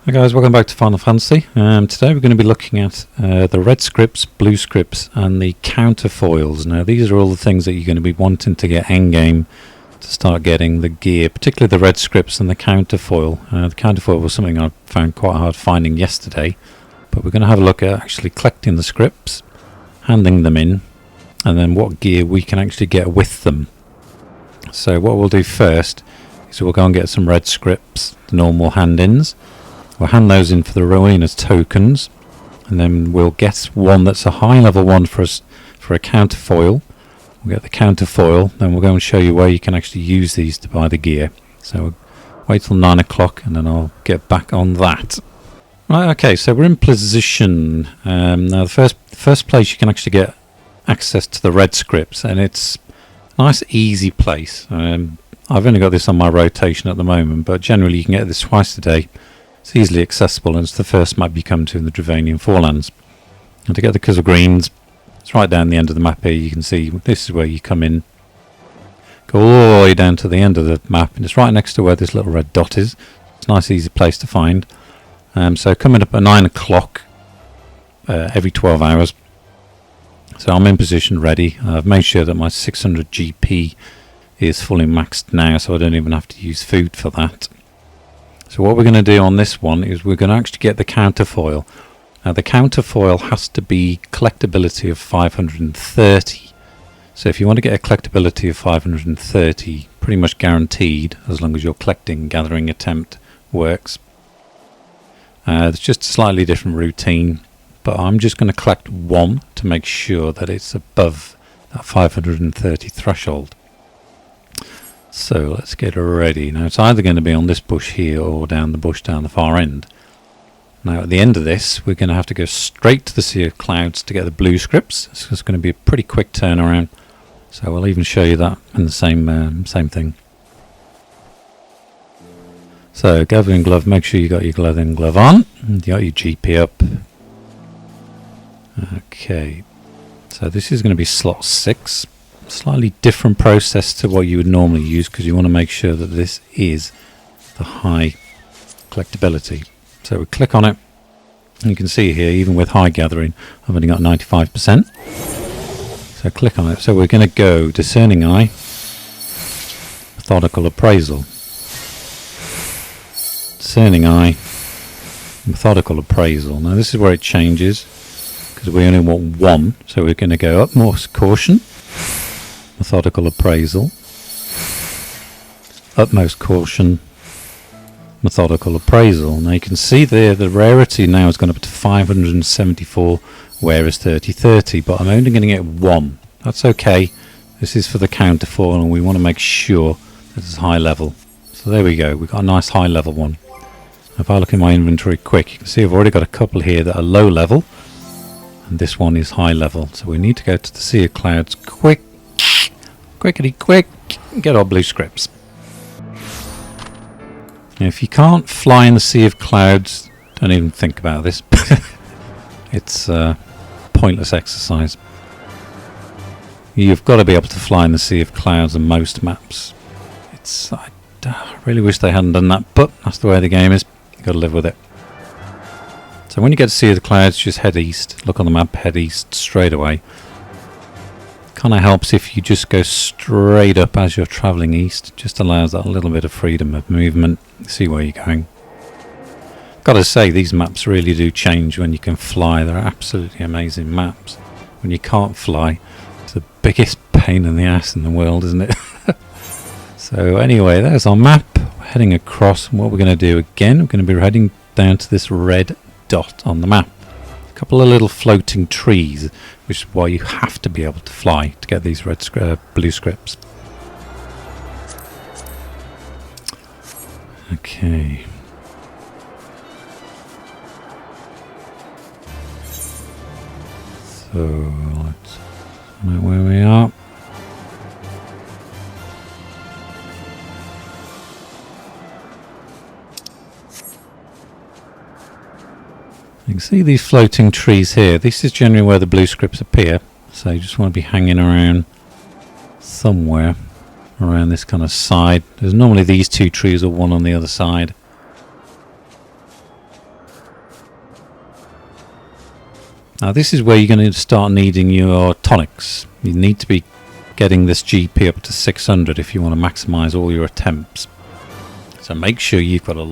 Hi guys, welcome back to Final Fantasy. Today we're going to be looking at the red scripts, blue scripts and the counterfoils. Now these are all the things that you're going to be wanting to get endgame to start getting the gear, particularly the red scripts and the counterfoil. The counterfoil was something I found quite hard finding yesterday, but we're going to have a look at actually collecting the scripts, handing them in, and then what gear we can actually get with them. So what we'll do first is we'll go and get some red scripts, the normal hand-ins. We'll hand those in for the Rowena's tokens, and then we'll get one that's a high level one for us for a counterfoil. We'll get the counterfoil, then we'll go and show you where you can actually use these to buy the gear. So we'll wait till 9 o'clock and then I'll get back on that. Right, okay, so we're in position. Now the first place you can actually get access to the red scripts, and it's a nice easy place. I've only got this on my rotation at the moment, but generally you can get this twice a day. It's easily accessible, and it's the first map you come to in the Dravanian Forelands. And to get the Chisel Greens, it's right down the end of the map here. You can see this is where you come in, go all the way down to the end of the map, and it's right next to where this little red dot is. It's a nice easy place to find. So coming up at 9 o'clock every 12 hours. So I'm in position ready. I've made sure that my 600 GP is fully maxed now, so I don't even have to use food for that. So what we're going to do on this one is we're going to actually get the counterfoil. Now the counterfoil has to be collectability of 530. So if you want to get a collectability of 530, pretty much guaranteed, as long as your gathering attempt works. It's just a slightly different routine, but I'm just going to collect one to make sure that it's above that 530 threshold. So let's get ready. Now it's either going to be on this bush here or down the bush down the far end. Now at the end of this we're going to have to go straight to the Sea of Clouds to get the blue scripts. So it's going to be a pretty quick turnaround. So we'll even show you that in the same thing. So gathering glove, make sure you got your gathering glove on. And you got your GP up. Okay. So this is going to be slot 6. Slightly different process to what you would normally use, because you want to make sure that this is the high collectability. So we click on it, and you can see here, even with high gathering, I've only got 95%. So click on it. So we're going to go Discerning Eye, Methodical Appraisal, Discerning Eye, Methodical Appraisal. Now this is where it changes, because we only want one, so we're going to go Utmost Caution, Methodical Appraisal, Utmost Caution, Methodical Appraisal. Now you can see there the rarity now has gone up to 574, whereas 30, but I'm only going to get one. That's okay. This is for the counterfoil, and we want to make sure that it's high level. So there we go. We've got a nice high level one. If I look in my inventory quick, you can see I've already got a couple here that are low level, and this one is high level. So we need to go to the Sea of Clouds quickity quick, get our blue scripts. Now if you can't fly in the Sea of Clouds, don't even think about this. It's a pointless exercise. You've got to be able to fly in the Sea of Clouds on most maps. I really wish they hadn't done that, but that's the way the game is. You've got to live with it. So when you get to Sea of the Clouds, just head east. Look on the map, head east straight away. Kind of helps if you just go straight up as you're travelling east. Just allows that little bit of freedom of movement. See where you're going. Gotta say, these maps really do change when you can fly. They're absolutely amazing maps. When you can't fly, it's the biggest pain in the ass in the world, isn't it? So anyway, there's our map. We're heading across, and what we're going to do again, we're going to be heading down to this red dot on the map. A couple of little floating trees, which is why you have to be able to fly to get these blue scripts. Okay. So let's know where we are. You can see these floating trees here. This is generally where the blue scripts appear. So you just want to be hanging around somewhere around this kind of side. There's normally these two trees or one on the other side. Now this is where you're going to start needing your tonics. You need to be getting this GP up to 600 if you want to maximize all your attempts. So make sure you've got a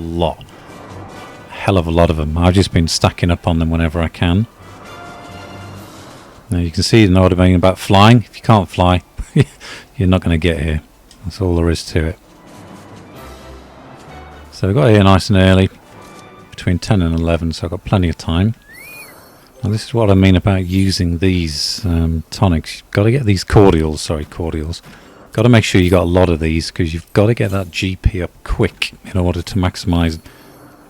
hell of a lot of them. I've just been stacking up on them whenever I can. Now you can see, know what I mean about flying. If you can't fly, you're not going to get here. That's all there is to it. So we got here nice and early, between 10 and 11, so I've got plenty of time. Now this is what I mean about using these tonics. You've got to get these cordials. Got to make sure you got a lot of these, because you've got to get that GP up quick in order to maximise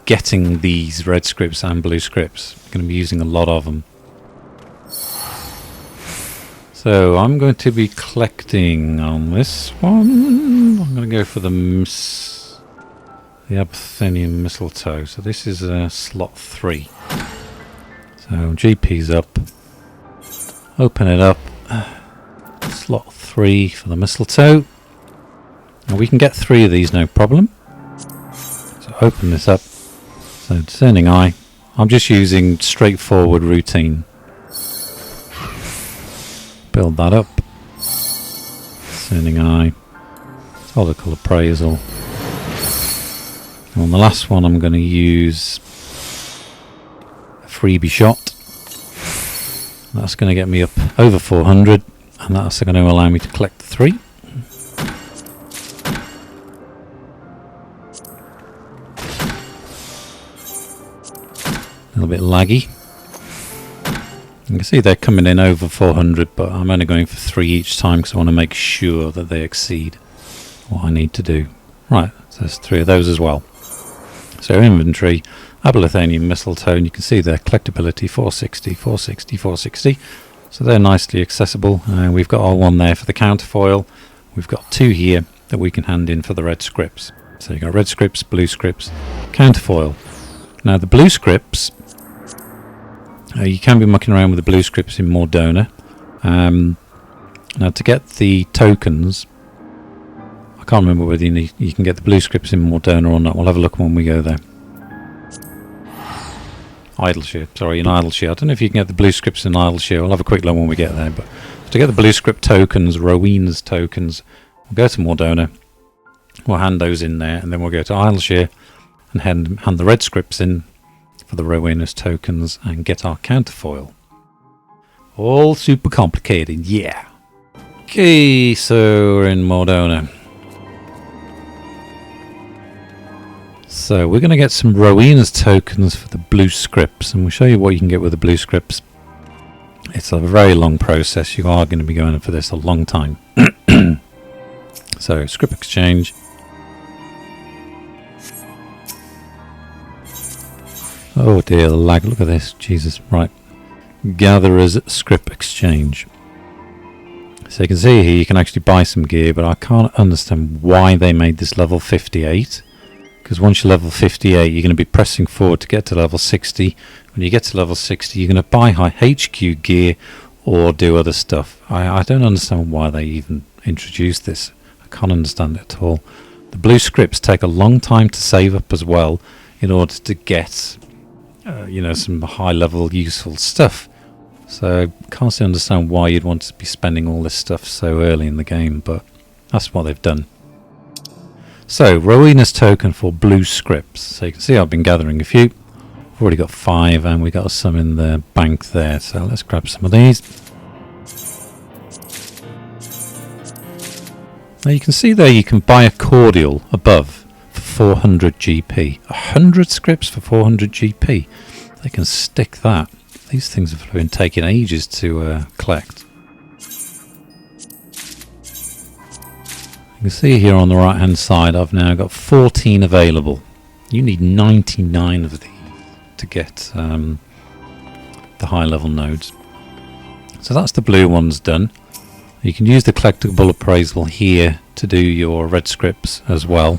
getting these red scripts and blue scripts. I'm going to be using a lot of them. So I'm going to be collecting on this one. I'm going to go for the Abyssinian mistletoe. So this is slot 3. So GP's up. Open it up. Slot 3 for the mistletoe. Now we can get 3 of these, no problem. So open this up. So discerning eye. I'm just using straightforward routine. Build that up. Discerning eye. Solical appraisal. And on the last one I'm going to use a freebie shot. That's going to get me up over 400, and that's going to allow me to collect the 3. A little bit laggy. You can see they're coming in over 400, but I'm only going for 3 each time because I want to make sure that they exceed what I need to do. Right, so there's 3 of those as well. So inventory, Abyssinian mistletoe, and you can see their collectability 460, 460, 460. So they're nicely accessible. We've got our one there for the counterfoil. We've got 2 here that we can hand in for the red scripts. So you've got red scripts, blue scripts, counterfoil. Now the blue scripts, you can be mucking around with the blue scripts in Mordona. Now to get the tokens, I can't remember whether you can get the blue scripts in Mordona or not. We'll have a look when we go there. Idyllshire, sorry, in Idyllshire. I don't know if you can get the blue scripts in Idyllshire. We'll have a quick look when we get there. But to get the blue script tokens, Rowena's tokens, we'll go to Mordona. We'll hand those in there, and then we'll go to Idyllshire and hand the red scripts in for the Rowena's tokens and get our counterfoil. All super complicated, yeah. Okay, so we're in Mordona. So we're going to get some Rowena's tokens for the blue scripts, and we'll show you what you can get with the blue scripts. It's a very long process. You are going to be going for this a long time. So script exchange. Oh dear, the lag. Look at this. Jesus. Right. Gatherer's script exchange. So you can see here you can actually buy some gear, but I can't understand why they made this level 58. Because once you're level 58, you're going to be pressing forward to get to level 60. When you get to level 60, you're going to buy high HQ gear or do other stuff. I don't understand why they even introduced this. I can't understand it at all. The blue scripts take a long time to save up as well in order to get, some high-level useful stuff. So I can't see understand why you'd want to be spending all this stuff so early in the game, but that's what they've done. So, Rowena's token for blue scripts. So you can see I've been gathering a few. I've already got 5 and we got some in the bank there. So let's grab some of these. Now you can see there you can buy a cordial above for 400 GP. 100 scripts for 400 GP. They can stick that. These things have been taking ages to collect. You can see here on the right hand side I've now got 14 available. You need 99 of these to get the high level nodes. So that's the blue ones done. You can use the collectible appraisal here to do your red scripts as well.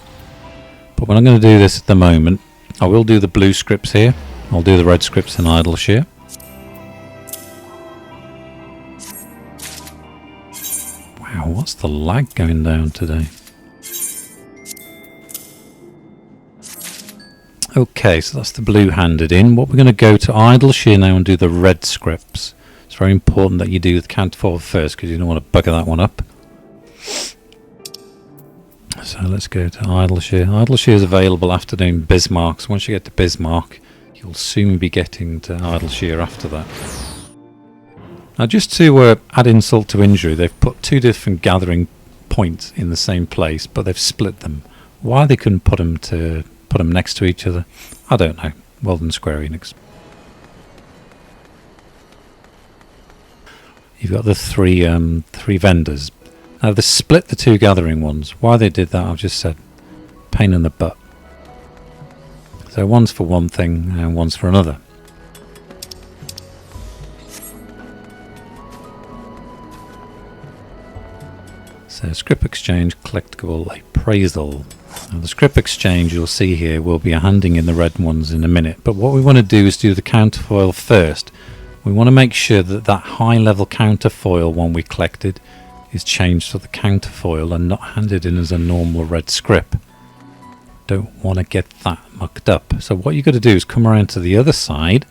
But when I'm going to do this at the moment, I will do the blue scripts here. I'll do the red scripts in Idyllshire. Wow, what's the lag going down today? Okay, so that's the blue handed in. What we're going to go to Idyllshire now and do the red scripts. It's very important that you do the counterfoil first because you don't want to bugger that one up. So let's go to Idyllshire. Idyllshire is available after doing Bismarck. So once you get to Bismarck, you'll soon be getting to Idyllshire after that. Now just to add insult to injury, they've put two different gathering points in the same place, but they've split them. Why they couldn't put them next to each other, I don't know. Well done, Square Enix. You've got the three vendors. Now they split the two gathering ones. Why they did that, I've just said. Pain in the butt. So one's for one thing and one's for another. So Scrip Exchange, Collectible Appraisal. Now the Scrip Exchange you'll see here will be handing in the red ones in a minute, but what we want to do is do the counterfoil first. We want to make sure that that high level counterfoil one we collected is changed to the counterfoil and not handed in as a normal red scrip. Don't want to get that mucked up. So what you've got to do is come around to the other side.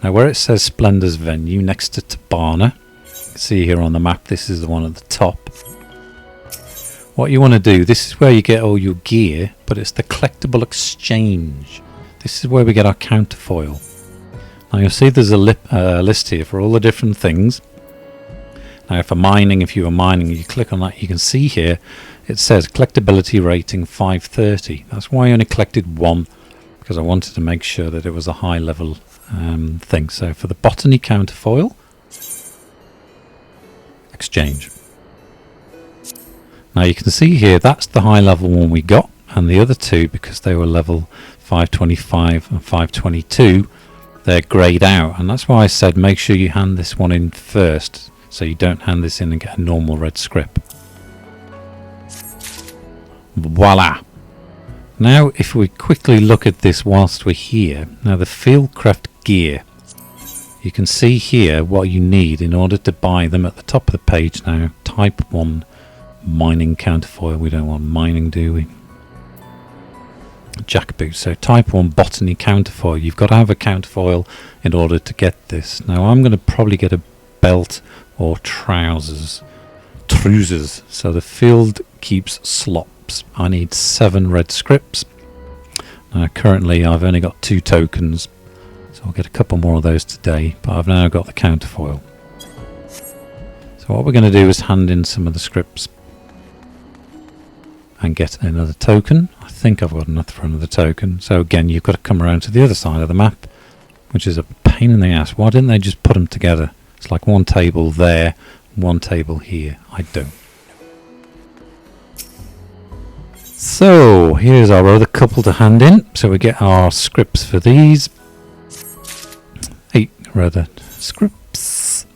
Now where it says Splendor's Venue next to Tabana, you can see here on the map this is the one at the top. What you want to do, this is where you get all your gear, but it's the collectible exchange. This is where we get our counterfoil. Now you'll see there's a list here for all the different things. Now if you were mining, you click on that, you can see here it says collectability rating 530. That's why I only collected one, because I wanted to make sure that it was a high level thing. So for the botany counterfoil, exchange. Now you can see here that's the high level one we got, and the other two, because they were level 525 and 522, they're greyed out, and that's why I said make sure you hand this one in first, so you don't hand this in and get a normal red scrip. Voila! Now if we quickly look at this whilst we're here, now the Fieldcraft gear, you can see here what you need in order to buy them at the top of the page now. Type 1 mining counterfoil, we don't want mining, do we? Jackboot. So Type 1 botany counterfoil, you've got to have a counterfoil in order to get this. Now I'm going to probably get a belt or trousers. So the Fieldkeep's slops, I need 7 red scripts. Now currently I've only got 2 tokens, so I'll get a couple more of those today, but I've now got the counterfoil. So what we're going to do is hand in some of the scripts and get another token. I think I've got enough for another token. So again, you've got to come around to the other side of the map, which is a pain in the ass. Why didn't they just put them together? It's like one table there, one table here. I don't. So here's our other couple to hand in. So we get our scripts for these. 8 rather scripts.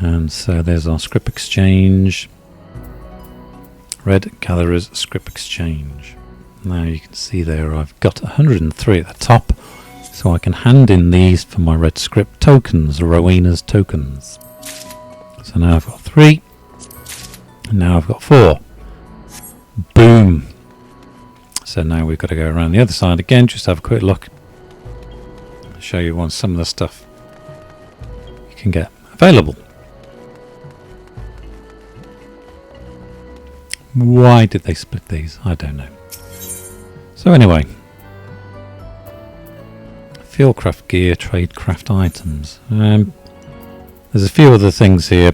And so there's our scrip exchange. Red Gatherer's Scrip Exchange. Now you can see there I've got 103 at the top, so I can hand in these for my red script tokens, Rowena's tokens. So now I've got 3, and now I've got 4. Boom! So now we've got to go around the other side again, just have a quick look. I'll show you some of the stuff you can get available. Why did they split these? I don't know. So anyway, Fieldcraft gear, tradecraft items. There's a few other things here.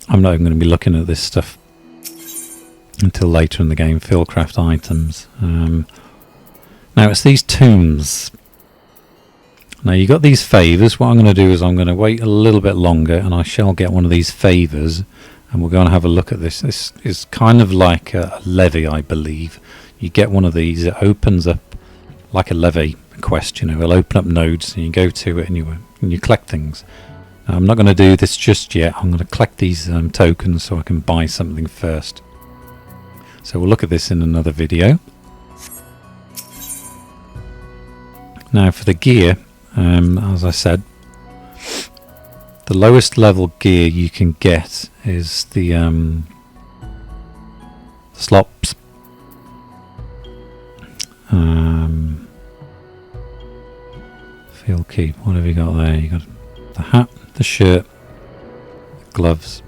I'm not even going to be looking at this stuff until later in the game. Fieldcraft items. Now it's these tombs. Now you got these favours. What I'm going to do is I'm going to wait a little bit longer, and I shall get one of these favours. And we're going to have a look at this. This is kind of like a levy, I believe. You get one of these, it opens up like a levy quest, it'll open up nodes and you go to it and you collect things. Now, I'm not going to do this just yet. I'm going to collect these tokens so I can buy something first. So we'll look at this in another video. Now for the gear, as I said, the lowest level gear you can get is the slops. Fieldkeep, what have you got there? You got the hat, the shirt, the gloves,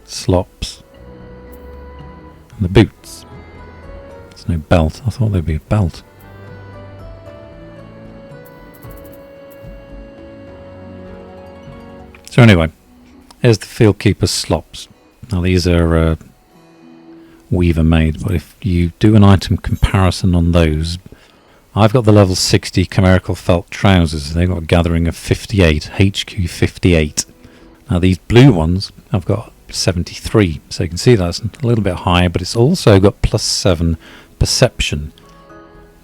slops, and the boots. There's no belt. I thought there'd be a belt. So anyway, here's the Fieldkeeper's slops. Now these are Weaver made, but if you do an item comparison on those, I've got the level 60 chimerical felt trousers. They've got a gathering of 58, HQ 58. Now these blue ones, I've got 73, so you can see that's a little bit higher, but it's also got +7 perception.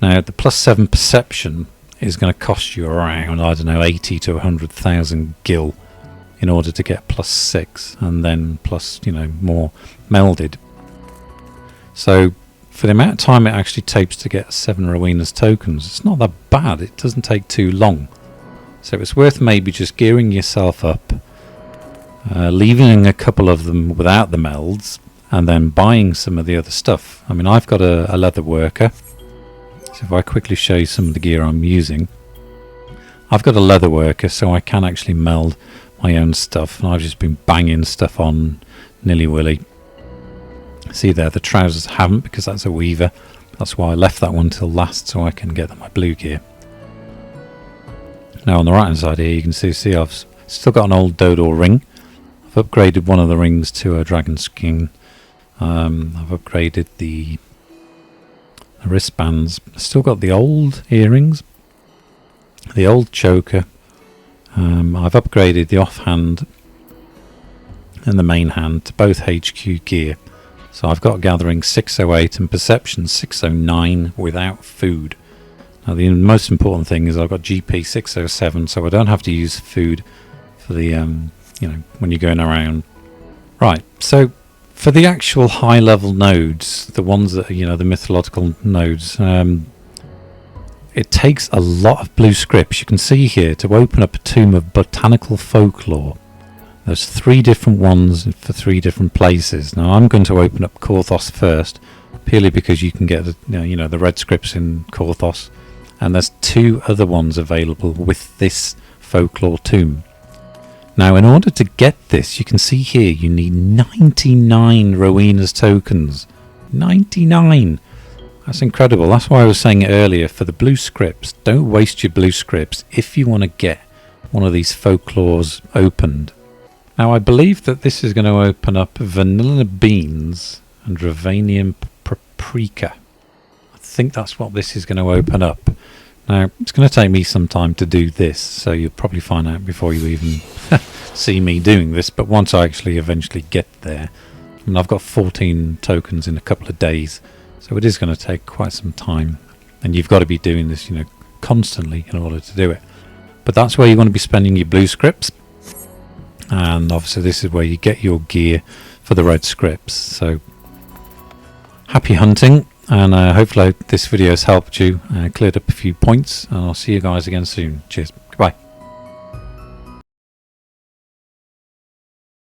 Now the +7 perception is going to cost you around, I don't know, 80 to 100,000 gil in order to get +6, and then plus, you know, more melded. So for the amount of time it actually takes to get 7 Rowena's tokens, it's not that bad. It doesn't take too long. So it's worth maybe just gearing yourself up, leaving a couple of them without the melds, and then buying some of the other stuff. I mean, I've got a leather worker. So if I quickly show you some of the gear I'm using. I've got a leather worker, so I can actually meld my own stuff. And I've just been banging stuff on nilly-willy. See there, the trousers haven't, because that's a Weaver. That's why I left that one till last, so I can get my blue gear. Now on the right hand side here you can see I've still got an old Dodo ring. I've upgraded one of the rings to a dragon skin. I've upgraded the wristbands. Still got the old earrings, the old choker. I've upgraded the offhand and the main hand to both HQ gear. So I've got gathering 608 and perception 609 without food. Now the most important thing is I've got GP 607, so I don't have to use food for the you know, when you're going around. Right, so for the actual high level nodes, the ones that, you know, the mythological nodes, it takes a lot of blue scripts. You can see here, to open up a Tome of Botanical Folklore, there's 3 different ones for 3 different places. Now I'm going to open up Korthos first, purely because you can get the, you know, the red scripts in Korthos, and there's 2 other ones available with this folklore tomb. Now in order to get this, you can see here you need 99 Rowena's tokens. 99! That's incredible. That's why I was saying earlier, for the blue scripts, don't waste your blue scripts if you want to get one of these folklores opened. Now I believe that this is going to open up vanilla beans and Ravanian paprika. I think that's what this is going to open up. Now it's going to take me some time to do this, so you'll probably find out before you even see me doing this, but once I actually eventually get there, I mean, I've got 14 tokens in a couple of days, so it is going to take quite some time, and you've got to be doing this, you know, constantly in order to do it. But that's where you want to be spending your blue scripts. And obviously this is where you get your gear for the red scripts. So happy hunting, and hopefully this video has helped you, cleared up a few points, and I'll see you guys again soon. Cheers.